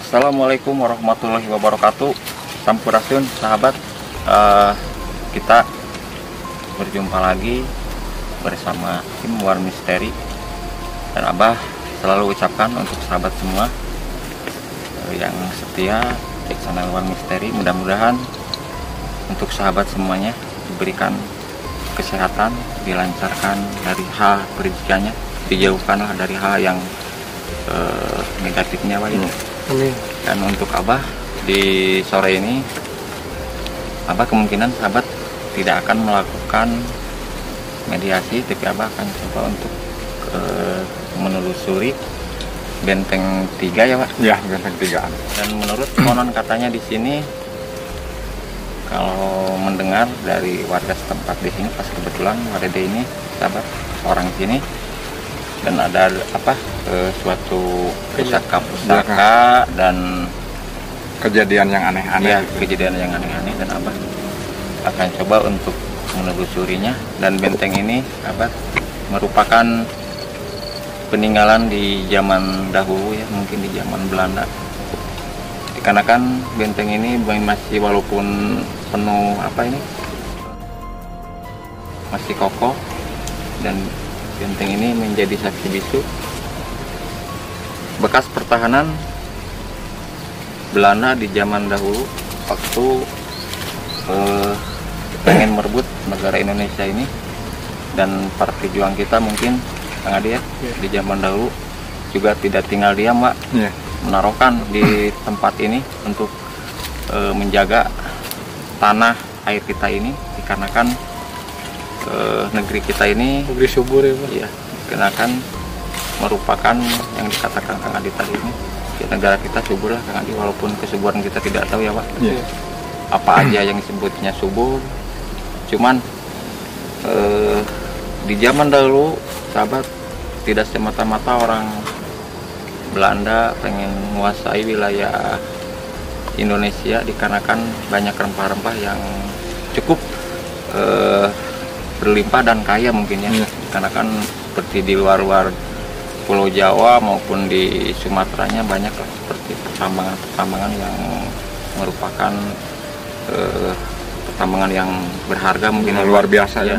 Assalamualaikum warahmatullahi wabarakatuh. Sampurasun sahabat, kita berjumpa lagi bersama tim War Misteri, dan Abah selalu ucapkan untuk sahabat semua yang setia di channel War Misteri, mudah-mudahan untuk sahabat semuanya diberikan kesehatan, dilancarkan dari hal perizikannya, dijauhkanlah dari hal yang negatifnya Pak. Amin. Dan untuk Abah di sore ini, Abah kemungkinan sahabat tidak akan melakukan mediasi, tapi Abah akan coba untuk menelusuri Benteng 3 ya Pak? Ya, Benteng 3. Dan menurut konon katanya di sini, kalau mendengar dari warga setempat di sini, pas kebetulan warga ini sahabat orang sini, dan ada suatu pusaka dan kejadian yang aneh-aneh. Ya, kejadian yang aneh-aneh, dan Abah akan coba untuk menelusurinya. Dan benteng ini Abah merupakan peninggalan di zaman dahulu ya, mungkin di zaman Belanda. Dikarenakan benteng ini masih, walaupun penuh masih kokoh, dan benteng ini menjadi saksi bisu bekas pertahanan Belanda di zaman dahulu waktu pengen merebut negara Indonesia ini. Dan para pejuang kita mungkin Kang Adi ya, di zaman dahulu juga tidak tinggal diam Pak, menaruhkan di tempat ini untuk menjaga tanah air kita ini, dikarenakan negeri kita ini negeri subur ya Pak. Iya, dikarenakan merupakan yang dikatakan Kang Adi tadi ini, ya, negara kita subur lah Kang Adi, walaupun kesuburan kita tidak tahu ya Pak. Apa aja yang disebutnya subur, cuman di zaman dahulu sahabat, tidak semata-mata orang Belanda pengen menguasai wilayah Indonesia dikarenakan banyak rempah-rempah yang cukup berlimpah dan kaya mungkin ya. Karena kan seperti di luar-luar Pulau Jawa maupun di Sumateranya banyak lah, seperti pertambangan yang merupakan pertambangan yang berharga mungkin luar biasa ya.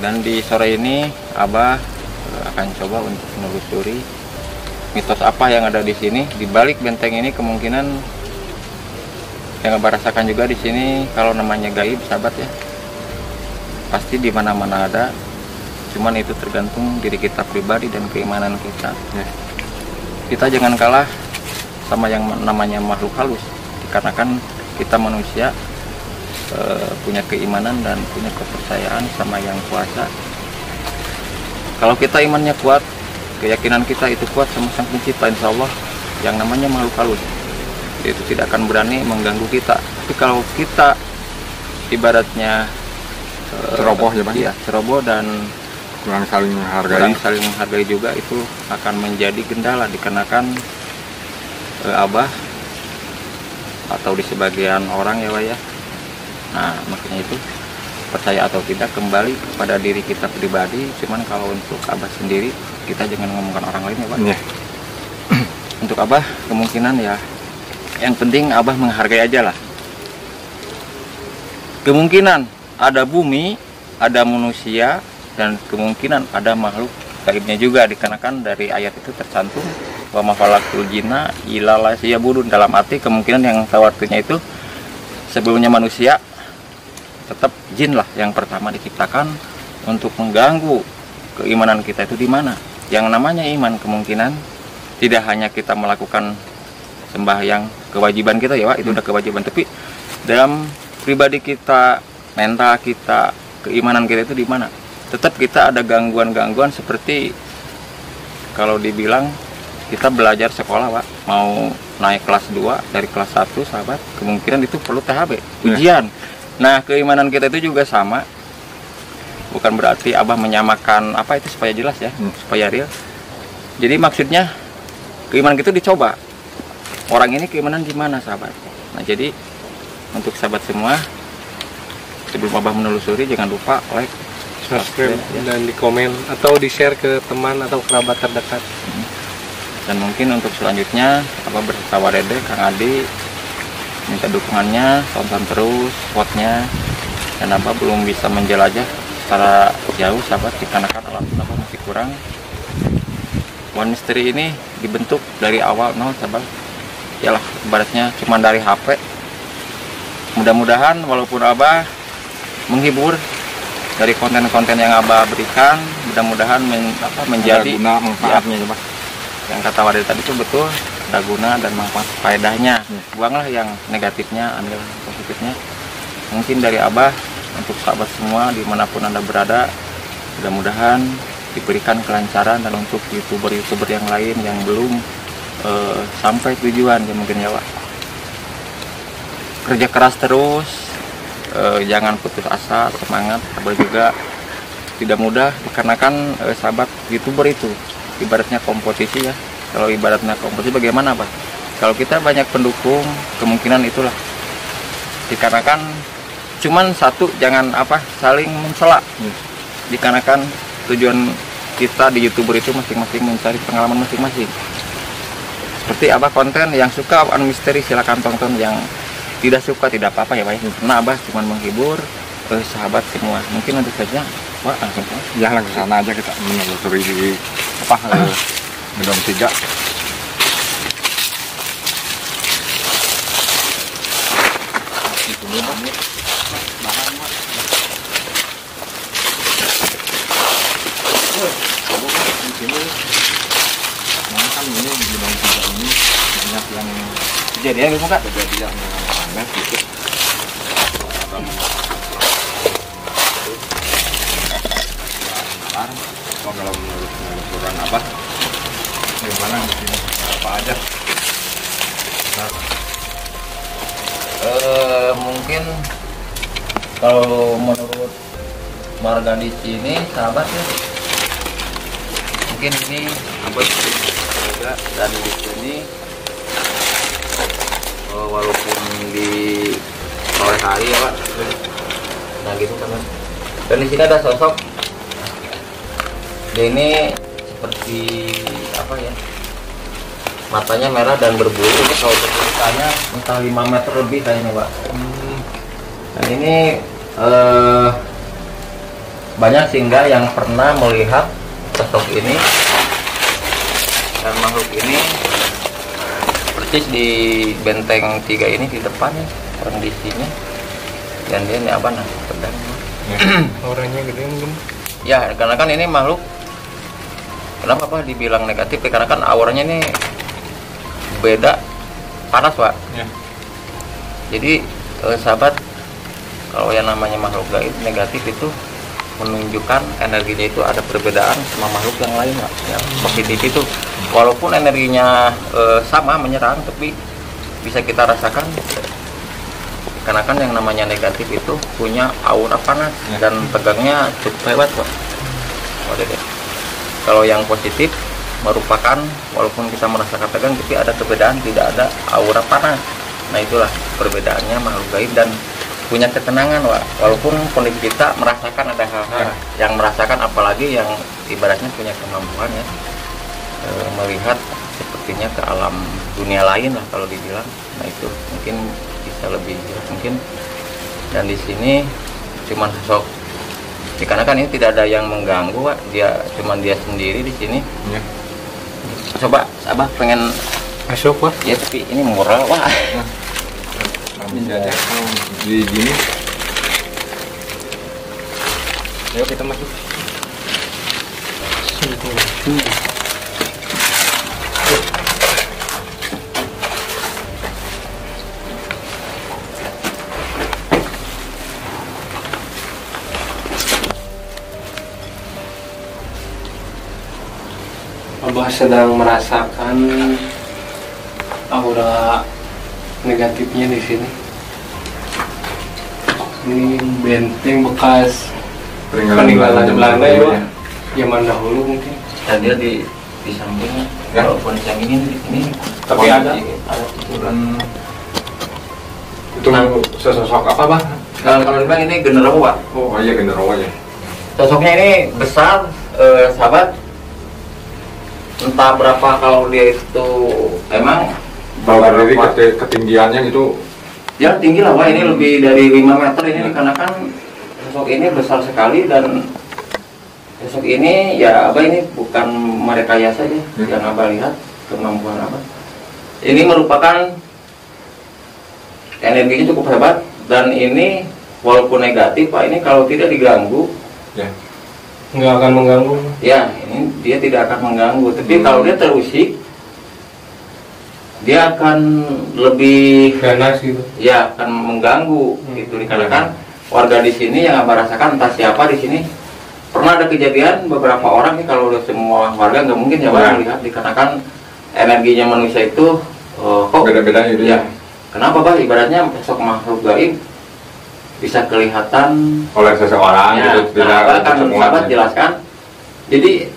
Dan di sore ini Abah akan coba untuk menelusuri mitos apa yang ada di sini. Di balik benteng ini kemungkinan yang Abah rasakan juga di sini, kalau namanya gaib sahabat ya, pasti di mana-mana ada. Cuman itu tergantung diri kita pribadi dan keimanan kita. Kita jangan kalah sama yang namanya makhluk halus, dikarenakan kita manusia punya keimanan dan punya kepercayaan sama yang kuasa. Kalau kita imannya kuat, keyakinan kita itu kuat sama Sang Pencipta, insya Allah yang namanya makhluk halus itu tidak akan berani mengganggu kita. Tapi kalau kita ibaratnya ceroboh ya Bang? Iya, ceroboh dan kurang saling menghargai juga, itu akan menjadi kendala dikarenakan Abah atau di sebagian orang ya Wah ya. Nah makanya itu percaya atau tidak kembali kepada diri kita pribadi. Cuman kalau untuk Abah sendiri, kita jangan ngomongkan orang lain ya Pak. Untuk Abah kemungkinan ya, yang penting Abah menghargai aja lah. Kemungkinan ada bumi, ada manusia, dan kemungkinan ada makhluk gaibnya juga, dikarenakan dari ayat itu tercantum wa mafalakul jinna ilala siyabudun, dalam arti kemungkinan yang tahu artinya itu sebelumnya manusia, tetap jin lah yang pertama diciptakan untuk mengganggu keimanan kita itu di mana. Yang namanya iman kemungkinan tidak hanya kita melakukan sembahyang, kewajiban kita ya Pak, itu udah kewajiban, tapi dalam pribadi kita, mental kita, keimanan kita itu di mana. Tetap kita ada gangguan-gangguan, seperti kalau dibilang kita belajar sekolah Pak, mau naik kelas 2 dari kelas 1 sahabat, kemungkinan itu perlu THB, ujian. Nah keimanan kita itu juga sama. Bukan berarti Abah menyamakan apa itu supaya jelas ya, supaya real. Jadi maksudnya keimanan kita dicoba, orang ini keimanan gimana sahabat. Nah jadi untuk sahabat semua, sebelum Abah menelusuri jangan lupa like, subscribe dan di komen atau di share ke teman atau kerabat terdekat. Dan mungkin untuk selanjutnya Abah berserta Warede, Kang Adi minta dukungannya, tonton terus spotnya. Dan Abah belum bisa menjelajah secara jauh sahabat, dikarenakan alat Abah masih kurang. One Mystery ini dibentuk dari awal nol sahabat, yalah ibaratnya cuma dari HP. Mudah-mudahan walaupun Abah menghibur dari konten-konten yang Abah berikan, mudah-mudahan menjadi guna manfaatnya ya, yang kata Wadir tadi itu betul, ada guna dan manfaat faedahnya. Buanglah yang negatifnya, ambil positifnya. Mungkin dari Abah untuk sahabat semua dimanapun Anda berada, mudah-mudahan diberikan kelancaran, dan untuk youtuber-youtuber yang lain yang belum sampai tujuan ya mungkin ya Pak, kerja keras terus, jangan putus asa, semangat. Abah juga tidak mudah, dikarenakan sahabat youtuber itu ibaratnya kompetisi ya. Kalau ibaratnya kompetisi bagaimana Pak? Kalau kita banyak pendukung, kemungkinan itulah, dikarenakan cuman satu, jangan saling mencela. Dikarenakan tujuan kita di youtuber itu masing-masing mencari pengalaman masing-masing. Seperti Abah konten yang suka One Mystery silakan tonton, yang tidak suka tidak apa-apa ya Pak. Karena Abah cuma menghibur sahabat semua. Mungkin untuk saja Pak langsung ya, langsung sana aja kita menelusuri di Gedung 3. Kejadian gitu Kak? Kejadian yang aneh gitu. Kalau menurut penelusuran Abah, gimana di sini? Apa aja? Mungkin kalau menurut warga di sini sahabat ya, mungkin ini juga. Dan di sini walaupun di sore hari ya Pak, nah gitu kan. Dan di sini ada sosok, dia ini seperti apa ya, matanya merah dan berbulu. Ini kalau berbulunya entah 5 meter lebih kayaknya Pak. Dan ini banyak sehingga yang pernah melihat sosok ini dan makhluk ini persis di benteng 3 ini di depan ya, orang di sini. Dan dia ini apa nah pedang Orangnya gede mungkin. ya, karena kan ini makhluk, kenapa Pak dibilang negatif ya, karena kan auranya ini beda, panas Pak Ya. Jadi sahabat, kalau yang namanya makhluk gaib negatif itu menunjukkan energinya itu ada perbedaan sama makhluk yang lain Pak. Yang positif itu walaupun energinya sama menyerang, tapi bisa kita rasakan karena kan yang namanya negatif itu punya aura panas dan tegangnya cukup hebat Pak. Kalau yang positif merupakan walaupun kita merasakan tegang tapi ada perbedaan, tidak ada aura panas. Nah itulah perbedaannya makhluk gaib dan punya ketenangan Pak. Walaupun kondisi kita merasakan ada hal-hal yang merasakan, apalagi yang ibaratnya punya kemampuan ya melihat sepertinya ke alam dunia lain lah kalau dibilang. Nah itu mungkin bisa lebih jelas mungkin. Dan di sini cuma sosok, dikarenakan ini tidak ada yang mengganggu Pak. Cuman dia sendiri di sini. Ya. Coba Abah pengen Masuk Pak. ya, tapi ini murah Wah. Bisa aja kalau di gini. Ayo kita masuk. Abah sedang merasakan aura negatifnya di sini. Ini benteng bekas peninggalan Belanda ya Pak. Zaman dahulu mungkin. Dan dia di sampingnya Ya. walaupun yang ini Tapi ada. Itu sesosok apa Bang? Kalau dibilang ini genderuwo Pak. Oh iya genderuwo ya. Sosoknya ini besar sahabat, entah berapa kalau dia itu emang Dari ketinggiannya itu ya tinggi lah Pak, ini lebih dari 5 meter ini dikarenakan sosok ini besar sekali. Dan sosok ini ya Abah ini bukan merekayasa saja yang Abah lihat kemampuan Abah. Ini merupakan energinya cukup hebat dan ini walaupun negatif Pak, ini kalau tidak diganggu ya. Nggak akan mengganggu. ya ini dia tidak akan mengganggu. Tapi kalau dia terusik dia akan lebih Ganas gitu. ya akan mengganggu gitu. Dikarenakan warga di sini yang Abah rasakan, entah siapa di sini pernah ada kejadian beberapa orang nih, kalau semua warga nggak mungkin ya Pak melihat, dikarenakan energinya manusia itu kok Beda-beda gitu ya. Kenapa Pak? Ibaratnya sosok makhluk gaib bisa kelihatan oleh seseorang ya, gitu. nah, akan sahabat jelaskan. Jadi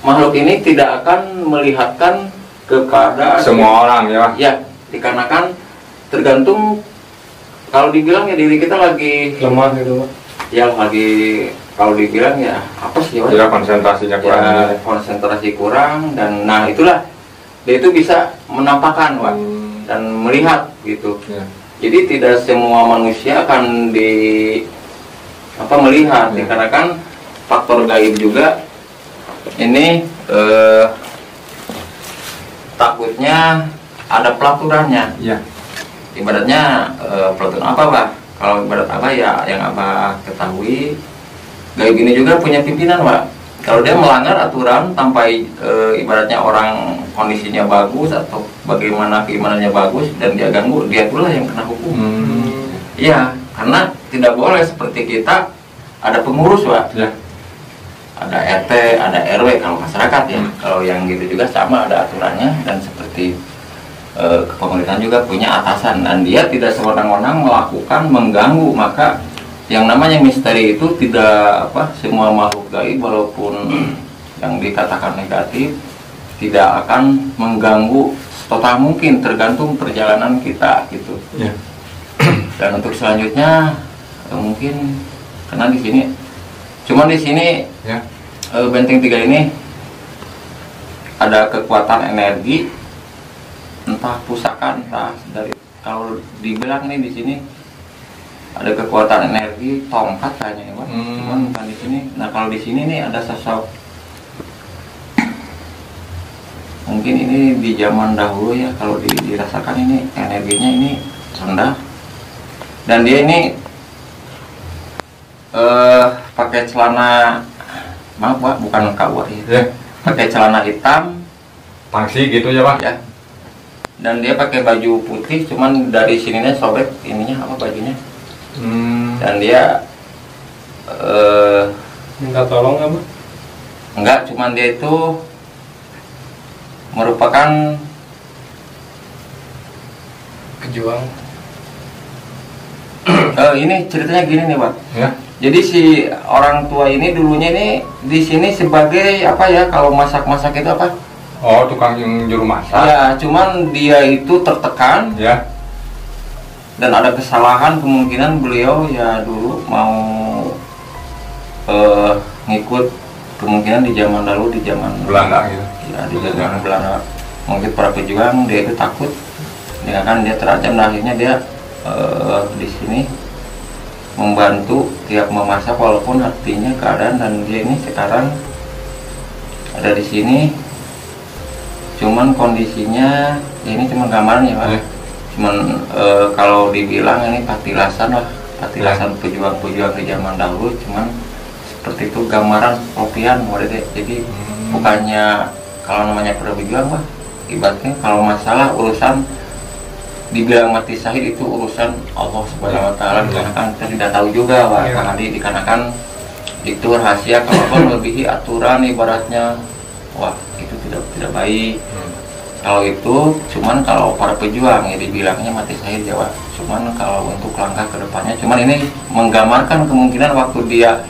makhluk ini tidak akan melihatkan kepada semua orang ya. ya, dikarenakan tergantung, kalau dibilang ya diri kita lagi Lemah gitu Pak. ya lagi, kalau dibilang ya apa sih Pak? Ya konsentrasinya kurang. Ya, konsentrasi kurang. Dan nah itulah dia itu bisa menampakkan Pak dan melihat gitu. Ya. Jadi tidak semua manusia akan melihat dikarenakan faktor gaib juga. Ini takutnya ada pelaturannya. Ya. Ibaratnya pelaturan apa Pak? Kalau ibarat apa ya yang Abah ketahui, gaib ini juga punya pimpinan Pak. Kalau dia melanggar aturan tanpa ibaratnya orang kondisinya bagus atau bagaimana keimanannya bagus dan dia ganggu, dia itulah yang kena hukum. Iya, karena tidak boleh seperti kita ada pengurus Pak. Ya. Ada RT, ada RW kalau masyarakat ya. Kalau yang gitu juga sama ada aturannya. Dan seperti kepemerintahan juga punya atasan dan dia tidak sewenang-wenang melakukan mengganggu. Maka yang namanya misteri itu tidak semua makhluk gaib walaupun yang dikatakan negatif tidak akan mengganggu total mungkin, tergantung perjalanan kita gitu. Ya. Dan untuk selanjutnya mungkin karena di sini, cuman di sini Ya. benteng 3 ini ada kekuatan energi, entah pusaka, entah dari, kalau dibilang nih di sini ada kekuatan energi tongkat kayaknya ya, Pak. Cuman bukan di sini. Nah kalau di sini nih ada sosok, mungkin ini di zaman dahulu ya, kalau dirasakan ini energinya ini rendah, dan dia ini pakai celana, maaf Pak, bukan KUA ya. Pakai celana hitam, Pangsi gitu ya Pak? ya. Dan dia pakai baju putih, cuman dari sininya sobek ininya apa bajunya. Dan dia Minta tolong apa? enggak, cuman dia itu merupakan Kejuang. ini ceritanya gini nih Pak. Ya. Jadi si orang tua ini dulunya ini di sini sebagai apa ya, kalau masak-masak itu apa? Oh, tukang yang juru masak. Ya, cuman dia itu tertekan Ya. dan ada kesalahan, kemungkinan beliau ya dulu mau ngikut, kemungkinan di zaman dahulu, di zaman Belanda gitu. ya, di zaman Belanda, mungkin para pejuang, dia itu takut, ya kan, dia terancam, dan akhirnya dia di sini membantu tiap memasak walaupun artinya keadaan, dan dia ini sekarang ada di sini. Cuman kondisinya ya ini cuma gambarnya Pak. Cuman kalau dibilang ini patilasan lah, patilasan pejuang-pejuang di zaman dahulu, cuman seperti itu gambaran kopian model. Jadi bukannya, kalau namanya pejuang Pak, ibaratnya kalau masalah urusan dibilang mati syahid itu urusan Allah Subhanahu wa taala, dikarenakan kita tidak tahu juga Pak Kang Adi, dikarenakan itu rahasia, kalau melebihi aturan ibaratnya, wah itu tidak baik. Kalau itu cuman kalau para pejuang ya dibilangnya mati syahid ya Pak. Cuman kalau untuk langkah kedepannya, cuman ini menggambarkan kemungkinan waktu dia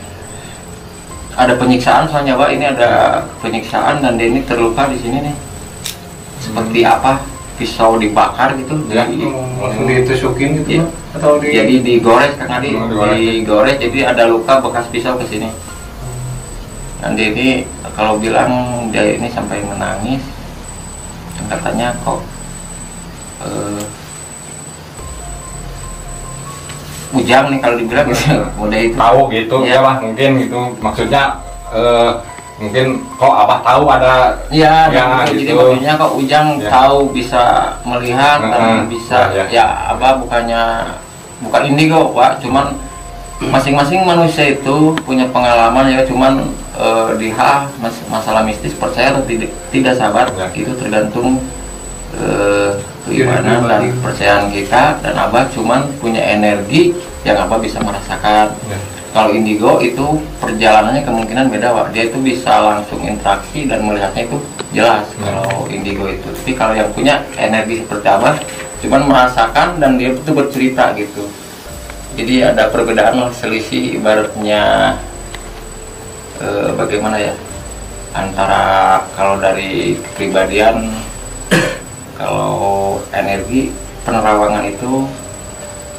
ada penyiksaan, soalnya Pak, ini ada penyiksaan dan dia ini terluka di sini nih. Seperti apa? Pisau dibakar gitu, Ya. Langsung ditusukin gitu Ya. Pak? Atau Jadi digores Kang Adi, digores, jadi ada luka bekas pisau ke sini. Dan dia ini kalau bilang dia ini sampai menangis, katanya kok ujang nih kalau dibilang gitu, udah itu Tahu gitu ya. ya Pak, mungkin gitu maksudnya, mungkin kok Abah tahu ada ya, ya, jadi gitu. maksudnya kok ujang Ya. tahu bisa melihat dan bisa ya. apa, bukan indigo Pak, cuman masing-masing manusia itu punya pengalaman ya, cuman di hal masalah mistis percaya atau tidak sahabat Ya. itu tergantung keimanan dan kepercayaan kita, dan Abah cuman punya energi yang Abah bisa merasakan. Ya. Kalau indigo itu perjalanannya kemungkinan beda Pak, dia itu bisa langsung interaksi dan melihatnya itu jelas kalau indigo itu. Tapi kalau yang punya energi seperti Abah cuman merasakan dan dia itu bercerita gitu. Jadi ada perbedaan lah, selisih ibaratnya bagaimana ya, antara kalau dari kepribadian, kalau energi penerawangan itu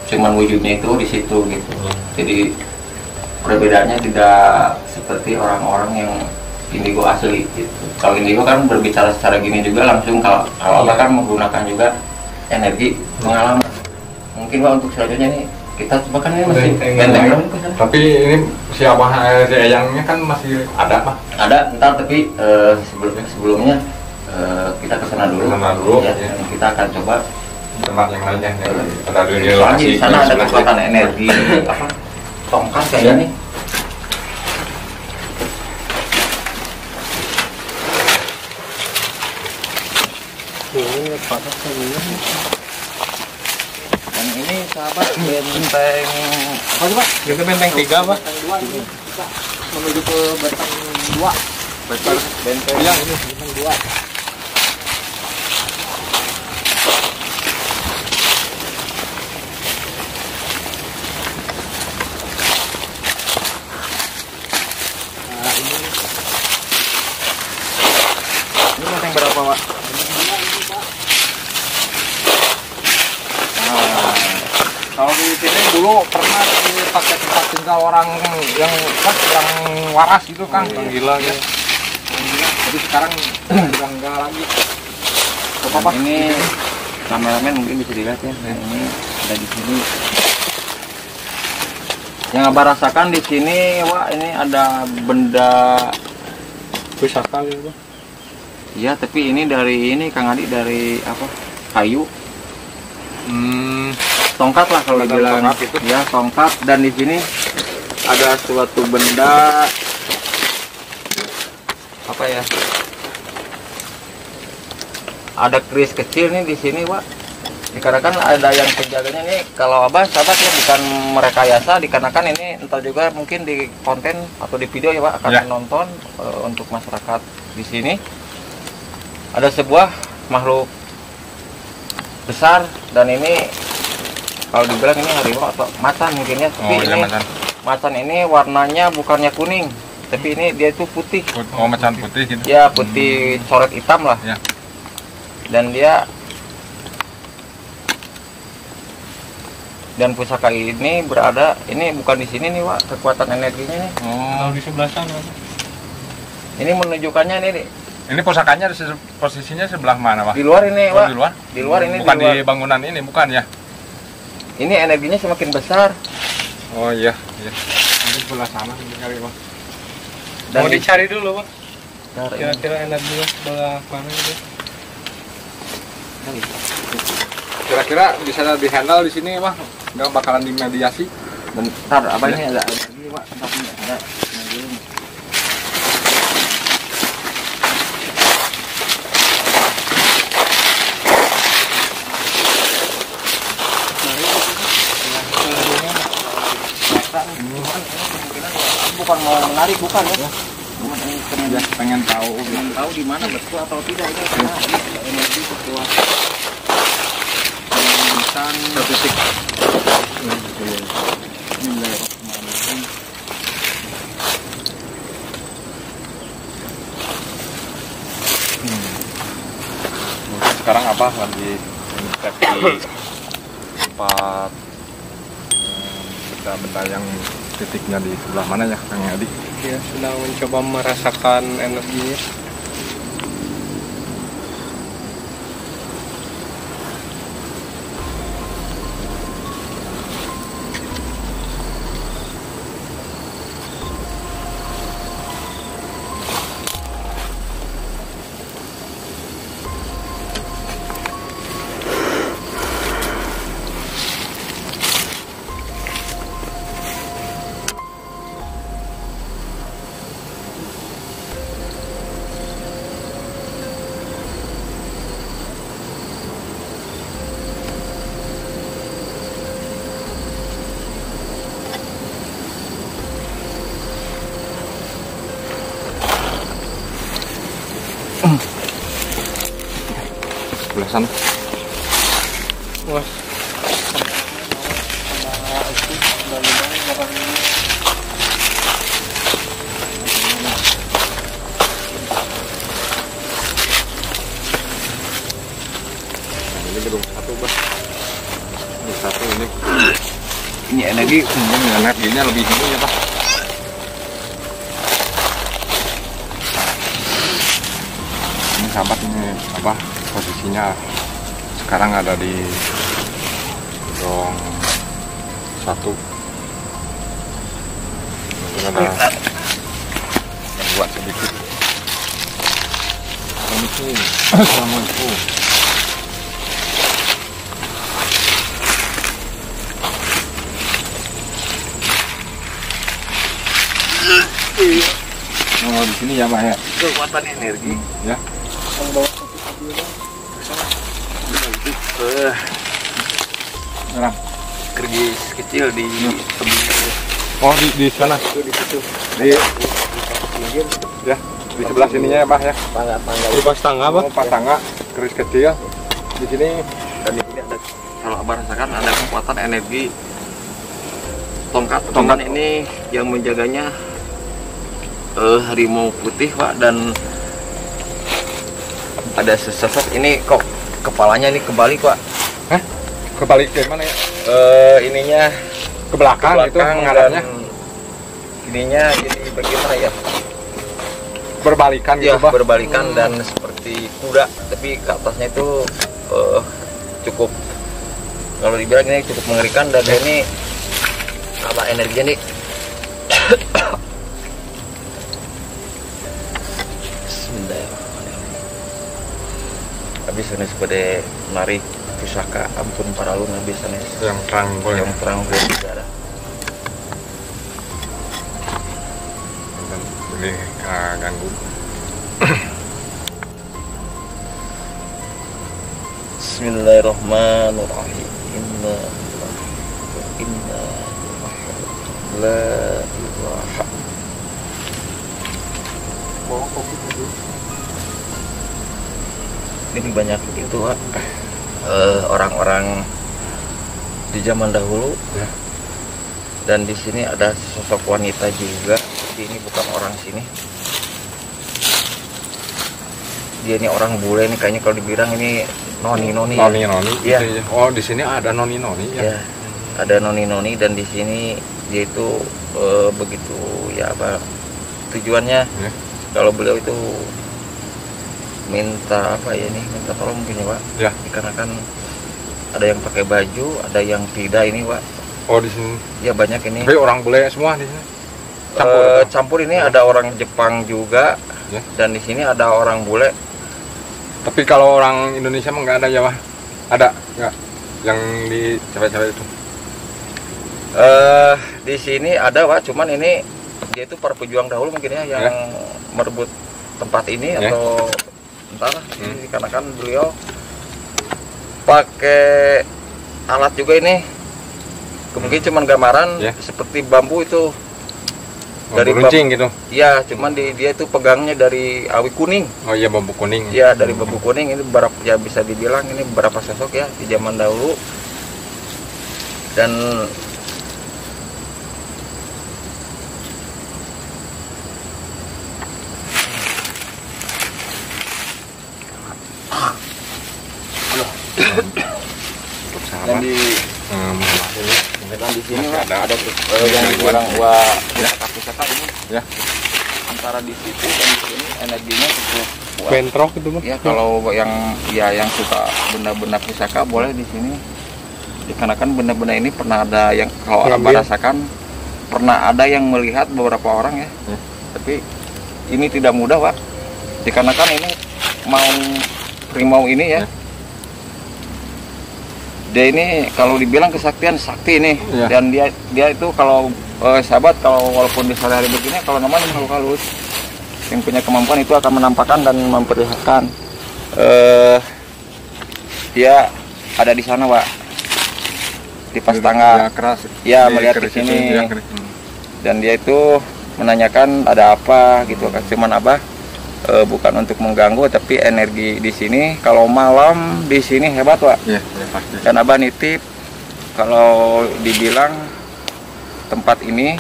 cuman wujudnya itu di situ gitu. Jadi perbedaannya tidak seperti orang-orang yang indigo asli gitu. Kalau indigo kan berbicara secara gini juga langsung, kalau Abah kan menggunakan juga energi pengalaman. Mungkin Pak untuk selanjutnya nih kita coba, kan ini masih benteng berapa nih, Pak? Tapi ini si Abah si Eyangnya kan masih ada Pak. Ada, ntar tapi sebelumnya kita kesana dulu. Kesana dulu, Ya, ya. kita akan coba. Tempat yang lainnya ada di Soalnya di sana ada sebelah kekuatan energi apa tongkat Ya. kayaknya nih. Dan ini sahabat benteng apa sih Pak? Itu benteng 3 Pak? Menuju ke benteng 2. Benteng Iya, ini benteng 2. Ini benteng berapa dulu pernah dipakai tempat tinggal orang yang waras gitu kan, yang gila ya. Jadi sekarang udah enggak lagi. Apa ini kameramen mungkin bisa dilihat ya. Nah, ini ada di sini. Yang abah rasakan di sini, wah ini ada benda pusaka gitu. Iya, tapi ini dari ini Kang Adi dari apa? Kayu. Tongkat lah kalau dibilang. Tongkat itu. Ya, tongkat, dan di sini ada suatu benda apa ya? Ada keris kecil nih di sini, Pak. Dikarenakan ada yang penjaganya nih, kalau abah sahabat ya bukan merekayasa, dikarenakan ini entah juga mungkin di konten atau di video ya Pak akan menonton untuk masyarakat di sini. Ada sebuah makhluk besar, dan ini kalau dibilang ini harimau atau macan mungkin ya, tapi ini macan ini warnanya bukannya kuning, tapi ini dia itu putih. Oh, macan putih gitu. Ya, putih coret hitam lah. Ya. Dan dia dan pusaka ini berada, ini bukan di sini nih Pak, kekuatan energinya nih. Oh, di sebelah sana. Ini menunjukkannya nih. Ini pusakanya posisinya sebelah mana, Pak? Di luar ini, Pak. Di luar? Di luar ini. Bukan di luar. di bangunan ini, bukan ya? Ini energinya semakin besar. Oh iya, iya. Ini sebelah sana kali, Pak. Dan mau dicari dulu, Pak. kira-kira energinya sebelah mana gitu. Kira-kira bisa dihandle di sini, Pak? Nggak bakalan dimediasi? Bentar, apa ini ada ini Pak, tempatnya ada. Bukan mau menarik, bukan ya? Pengen tahu di mana betul atau tidak ini, karena energi sesuatu satu titik. Sekarang apa lagi cek di tempat benda-benda yang titiknya di sebelah mana ya, Kang Adi? Ya, sedang mencoba merasakan energinya. Sebelah sana. Wah. Ini gedung satu, Bang. Gedung satu ini. Ini energi, Ini energinya lebih ini ya, Pak. Ini sahabat, ini apa posisinya sekarang ada di gedung satu. Mungkin ada yang buat sedikit. Assalamualaikum. Oh, di sini ya, Pak ya. kekuatan energi. Ya. Sekarang. Keris kecil di Oh, di sana. di situ. Di ya, di sebelah sininya ya, Pak ya. Tangga-tangga. Di pas tangga, Pak. Oh, pas tangga keris kecil. Di sini Dan di sini ada, kalau abah rasakan ada kekuatan energi tongkat ini yang menjaganya harimau putih Pak, dan ada sesosok ini kok kepalanya ini kebalik Pak. kebalik ke mana ya? Ininya ke belakang itu menghadapnya. Ininya jadi bagaimana ya? Berbalikan gitu, Ya, berbalikan dan seperti kuda, tapi ke atasnya itu cukup, kalau dibilang ini cukup mengerikan dan ini apa energinya nih. Bismillahirrahmanirrahim. Habis ini sebagai menarik pusaka ampun para lu habis ini yang terang boleh. yang terang dari udara. Ini ganggu. Bismillahirrahmanirrahim. Inna la ilaha. Ini banyak itu Pak, orang-orang di zaman dahulu Ya. dan di sini ada sosok wanita juga. Tapi ini bukan orang sini. Dia ini orang bule ini kayaknya, kalau dibilang ini noni Noni Iya. gitu ya. Oh, di sini ada noni ya. Ya, ada noni dan di sini dia itu begitu ya apa tujuannya Ya. kalau beliau itu minta apa ya nih, minta tolong mungkin ya Pak. Ya. Dikarenakan ada yang pakai baju, ada yang tidak ini Pak. Oh, di sini. Ya banyak ini. Tapi orang bule semua di sini. Campur ini ada orang Jepang juga. Ya. Dan di sini ada orang bule. Tapi kalau orang Indonesia mah nggak ada ya, Pak? Ada nggak? Yang di cewek-cewek itu? Di sini ada Pak, cuman ini dia itu para pejuang dahulu mungkin ya yang merebut tempat ini atau entar ini dikarenakan beliau pakai alat juga ini. Mungkin cuman gambaran seperti bambu itu. Dari runcing gitu. Iya, cuman dia itu pegangnya dari awi kuning. Oh iya, bambu kuning. Iya, dari bambu kuning. Ini beberapa ya bisa dibilang ini beberapa sosok ya di zaman dahulu. Dan dan di dan di sini ada yang dibilang pusaka ini ya, antara di situ dan di sini energinya cukup kuat. bentrok itu mah. Ya kalau yang suka benda-benda pusaka boleh di sini. Dikarenakan benda-benda ini pernah ada yang kalau Abah rasakan pernah ada yang melihat beberapa orang ya. Tapi ini tidak mudah Pak. Dikarenakan ini mau harimau ini ya. Dia ini kalau dibilang kesaktian sakti ini dan dia itu kalau sahabat kalau walaupun di sehari-hari begini kalau namanya makhluk halus yang punya kemampuan itu akan menampakkan dan memperlihatkan dia ada di sana Pak, di pas tangga ya melihat ke sini dan dia itu menanyakan ada apa gitu kan. Cuman Abah bukan untuk mengganggu, tapi energi di sini kalau malam di sini hebat Pak. Ya, pasti. Dan Abah nitip kalau dibilang tempat ini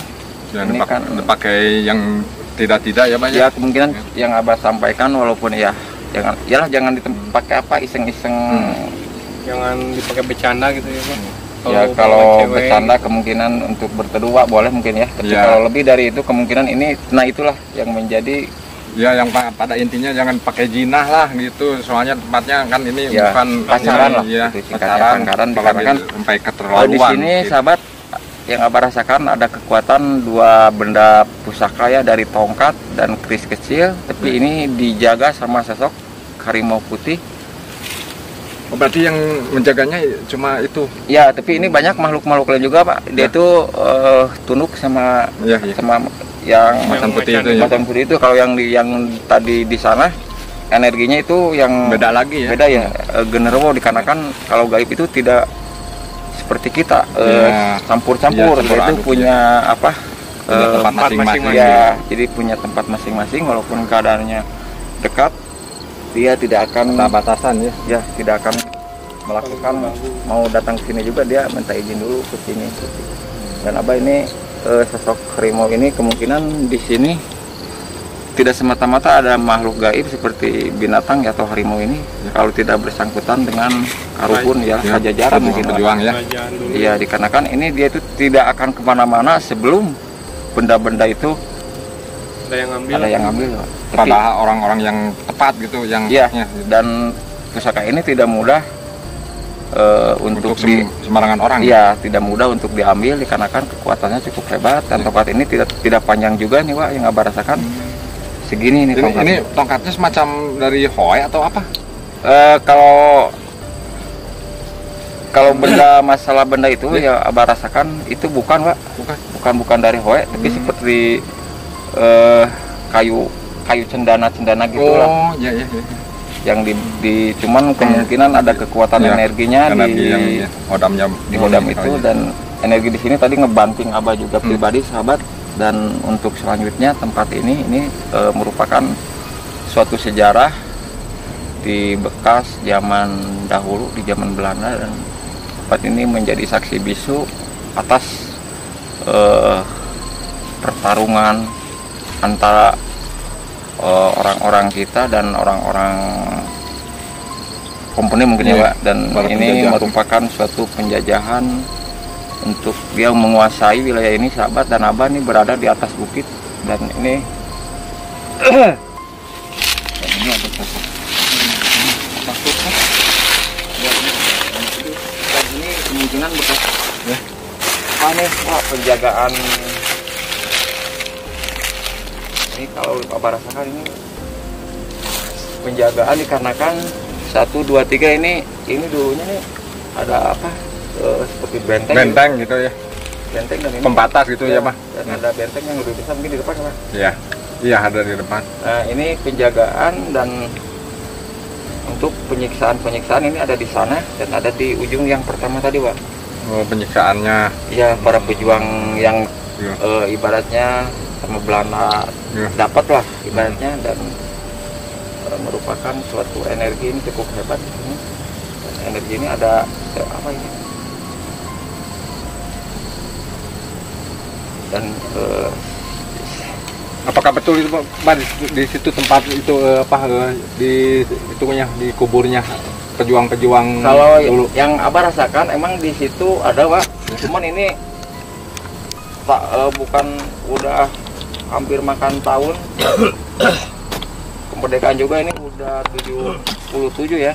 ini kan pakai yang tidak ya Pak ya. Kemungkinan yang Abah sampaikan walaupun ya jangan dipakai apa iseng-iseng. Jangan dipakai bercanda gitu ya Pak. Kalau bercanda kemungkinan untuk berteduh Pak boleh mungkin ya. Tapi kalau lebih dari itu kemungkinan ini itulah yang menjadi ya, yang pada intinya jangan pakai jinah lah gitu, soalnya tempatnya kan ini bukan pacaran lah ya, gitu, pacaran dikarenakan sampai keterlaluan. Di sini sahabat yang Abah rasakan ada kekuatan dua benda pusaka ya, dari tongkat dan keris kecil, tapi ini dijaga sama sosok harimau putih. Oh, berarti yang menjaganya cuma itu? Ya, tapi ini banyak makhluk-makhluk lain juga Pak. Dia itu tunduk sama sama yang macan putih itu macan putih itu. Kalau yang tadi di sana energinya itu yang beda lagi ya. Beda ya, genderuwo, dikarenakan kalau gaib itu tidak seperti kita campur-campur. Dia itu punya apa? Tempat masing-masing. Ya, jadi punya tempat masing-masing walaupun keadaannya dekat, dia tidak akan batasan ya. Ya, tidak akan melakukan mau datang ke sini juga, dia minta izin dulu ke sini. Dan Abah ini sosok harimau ini kemungkinan di sini tidak semata-mata ada makhluk gaib seperti binatang atau harimau ini kalau tidak bersangkutan dengan rukun ya, pajajaran mungkin berjuang ya. Iya, dikarenakan ini dia itu tidak akan kemana-mana sebelum benda-benda itu ada yang ngambil. Pada orang-orang yang tepat gitu, yang iya, dan pusaka ini tidak mudah untuk sembarangan orang. Iya, tidak mudah untuk diambil dikarenakan kekuatannya cukup hebat dan tongkat ini tidak panjang juga nih Wak, yang Abah rasakan. Segini ini tongkatnya. Ini tongkatnya semacam dari hoe atau apa? Kalau masalah benda itu ya Abah rasakan itu bukan Wak, bukan dari hoe, tapi seperti kayu cendana gitu lah. Iya. Yang cuman kemungkinan ada kekuatan energinya di hodam itu, dan energi di sini tadi ngebanting Abah juga pribadi sahabat. Dan untuk selanjutnya tempat ini merupakan suatu sejarah di bekas zaman dahulu, di zaman Belanda, dan tempat ini menjadi saksi bisu atas pertarungan antara orang-orang kita dan orang-orang kompeni mungkin ya Pak, dan ini merupakan suatu penjajahan untuk dia menguasai wilayah ini sahabat. Dan Abah ini berada di atas bukit, dan ini ini ada sosok dan ini kemungkinan bekas apa nih Wah, penjagaan ini. Kalau Abah rasakan ini penjagaan dikarenakan 1, 2, 3 ini dulunya nih ada apa seperti benteng gitu ya, benteng dan ini pembatas gitu ya Pak, dan ada benteng yang lebih besar mungkin di depan Pak. Iya ada di depan. Nah ini penjagaan, dan untuk penyiksaan ini ada di sana dan ada di ujung yang pertama tadi Pak. Penyiksaannya ya para pejuang yang ibaratnya sama Belanda dapat lah ibaratnya, dan merupakan suatu energi ini cukup hebat. Dan energi ini ada apa ini, dan apakah betul itu Pak di situ tempat itu di itunya, di kuburnya pejuang-pejuang? Kalau dulu yang Abah rasakan emang di situ ada Pak, cuman ini Pak bukan udah hampir makan tahun kemerdekaan juga, ini udah 77 ya.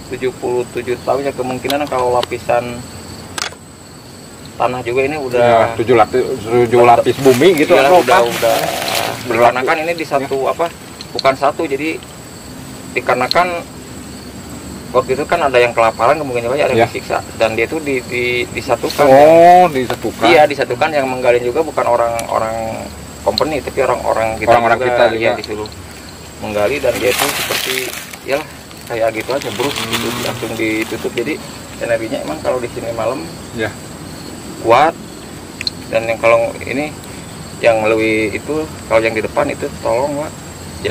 77 tahun ya, kemungkinan kalau lapisan tanah juga ini udah 7 lapis bumi gitu ya, udah dikarenakan ini di satu bukan satu, jadi dikarenakan waktu itu kan ada yang kelaparan, kemungkinan ada yang disiksa, dan dia itu disatukan. Disatukan. Iya, disatukan. Yang menggali juga bukan orang-orang company, tapi orang-orang kita juga disuruh menggali, dan dia itu seperti ya kayak gitu aja bro, gitu, langsung ditutup. Jadi energinya emang kalau di sini malam kuat, dan yang kalau ini yang melalui itu, kalau yang di depan itu tolong Pak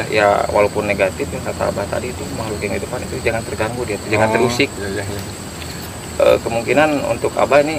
ya walaupun negatif yang kata Abah tadi, itu makhluk yang di depan itu jangan terganggu, dia jangan terusik. Kemungkinan untuk Abah ini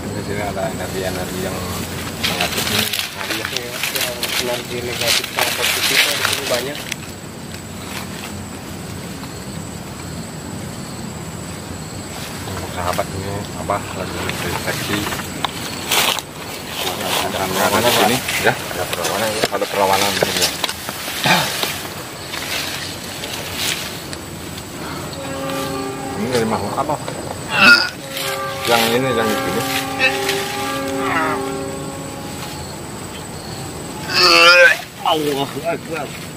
di sini ada energi yang negatif ini. Energi negatif sama positif di sini banyak. sahabat ini Abah lagi deteksi. Ada perlawanan sini ya, ada perlawanan di sini ya. Ini dari makhluk apa? Yang ini yang di sini. Allahu Akbar.